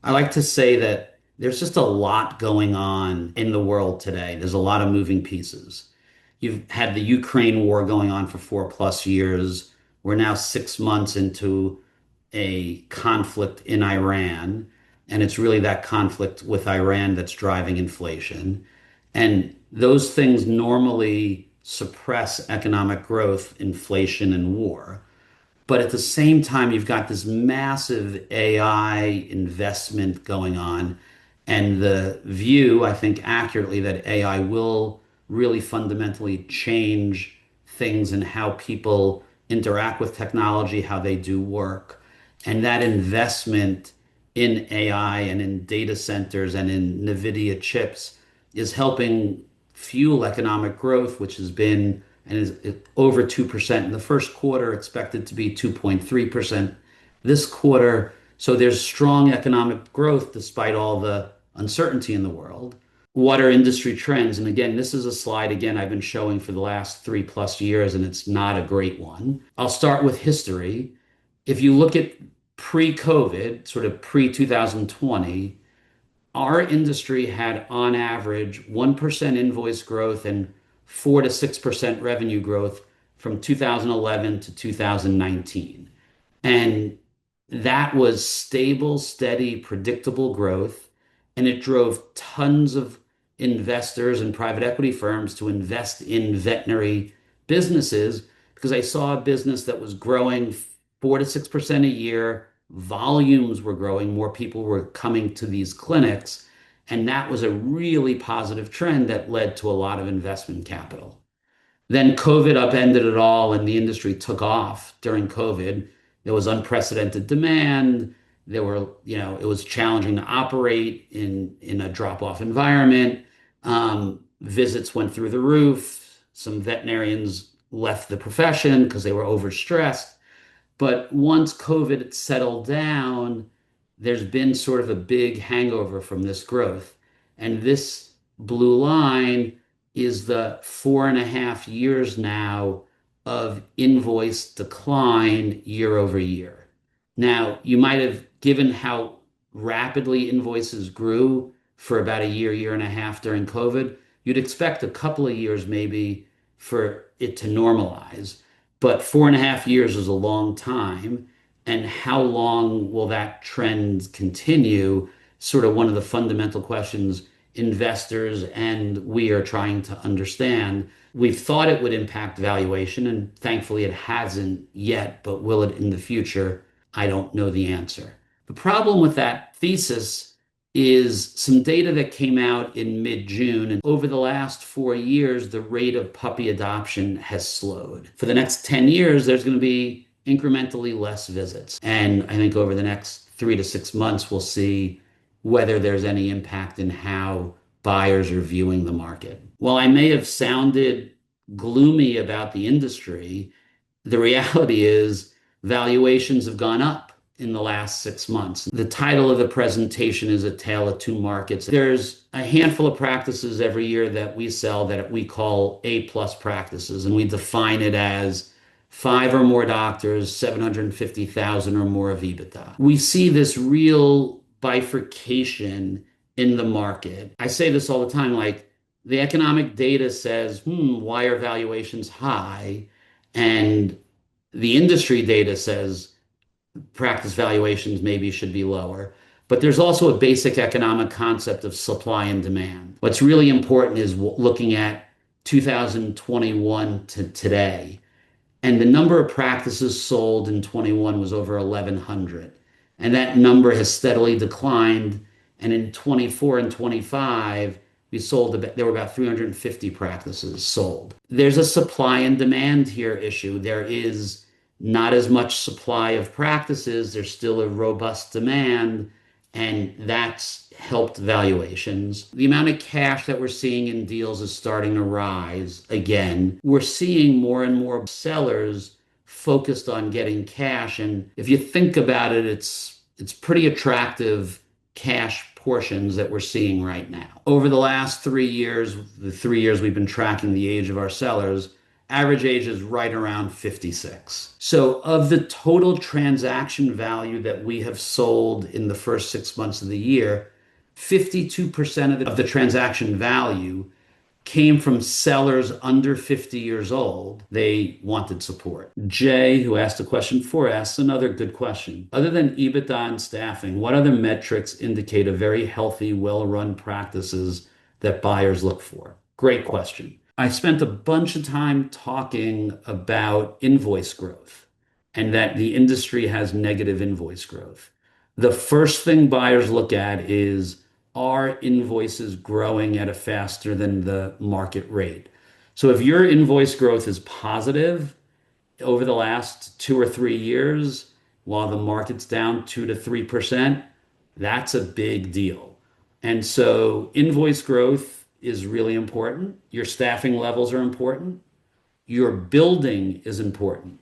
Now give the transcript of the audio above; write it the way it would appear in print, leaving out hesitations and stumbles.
I like to say that there's just a lot going on in the world today. There's a lot of moving pieces. You've had the Ukraine war going on for 4+ years. We're now 6 months into a conflict in Iran, and it's really that conflict with Iran that's driving inflation. And those things normally suppress economic growth, inflation, and war. But at the same time, you've got this massive AI investment going on. And the view, I think accurately, that AI will really fundamentally change things and how people interact with technology, how they do work. And that investment in AI and in data centers and in NVIDIA chips is helping fuel economic growth, which has been and is over 2% in the first quarter, expected to be 2.3% this quarter. So there's strong economic growth despite all the uncertainty in the world. What are industry trends? And again, this is a slide again I've been showing for the last 3+ years, and it's not a great one. I'll start with history. If you look at pre-COVID, sort of pre-2020, our industry had on average 1% invoice growth and 4 to 6% revenue growth from 2011 to 2019. And that was stable, steady, predictable growth. And it drove tons of investors and private equity firms to invest in veterinary businesses because I saw a business that was growing 4 to 6% a year. Volumes were growing, more people were coming to these clinics. And that was a really positive trend that led to a lot of investment capital. Then COVID upended it all and the industry took off during COVID. There was unprecedented demand. It was challenging to operate in a drop-off environment. Visits went through the roof. Some veterinarians left the profession because they were overstressed. But once COVID settled down, there's been sort of a big hangover from this growth. And this blue line is the 4.5 years now of invoice decline year over year. Now, you might have given how rapidly invoices grew for about a year, year and a half during COVID, you'd expect a couple of years maybe for it to normalize. But 4.5 years is a long time. And how long will that trend continue? Sort of one of the fundamental questions investors and we are trying to understand. We've thought it would impact valuation, and thankfully it hasn't yet, but will it in the future? I don't know the answer. The problem with that thesis is some data that came out in mid-June. And over the last 4 years, the rate of puppy adoption has slowed. For the next 10 years, there's going to be incrementally less visits. And I think over the next 3 to 6 months, we'll see whether there's any impact in how buyers are viewing the market. While I may have sounded gloomy about the industry, the reality is valuations have gone up in the last 6 months. The title of the presentation is A Tale of Two Markets. There's a handful of practices every year that we sell that we call A-plus practices, and we define it as 5 or more doctors, 750,000 or more of EBITDA. We see this real bifurcation in the market. I say this all the time, like the economic data says, why are valuations high? And the industry data says practice valuations maybe should be lower. But there's also a basic economic concept of supply and demand. What's really important is looking at 2021 to today. And the number of practices sold in 21 was over 1,100. And that number has steadily declined. And in 24 and 25, there were about 350 practices sold. There's a supply and demand here issue. There is not as much supply of practices. There's still a robust demand, and that's helped valuations. The amount of cash that we're seeing in deals is starting to rise again. We're seeing more and more sellers focused on getting cash. And if you think about it, it's pretty attractive cash portions that we're seeing right now. Over the last 3 years, the 3 years we've been tracking the age of our sellers, Average age is right around 56. So, of the total transaction value that we have sold in the first 6 months of the year, 52% of the transaction value came from sellers under 50 years old. They wanted support. Jay, who asked a question before, asks another good question. Other than EBITDA and staffing, what other metrics indicate a very healthy, well-run practices that buyers look for? Great question. I spent a bunch of time talking about invoice growth and that the industry has negative invoice growth. The first thing buyers look at is, are invoices growing at a faster than the market rate? So if your invoice growth is positive over the last 2 or 3 years, while the market's down 2 to 3%, that's a big deal. And so invoice growth is really important. Your staffing levels are important. Your building is important.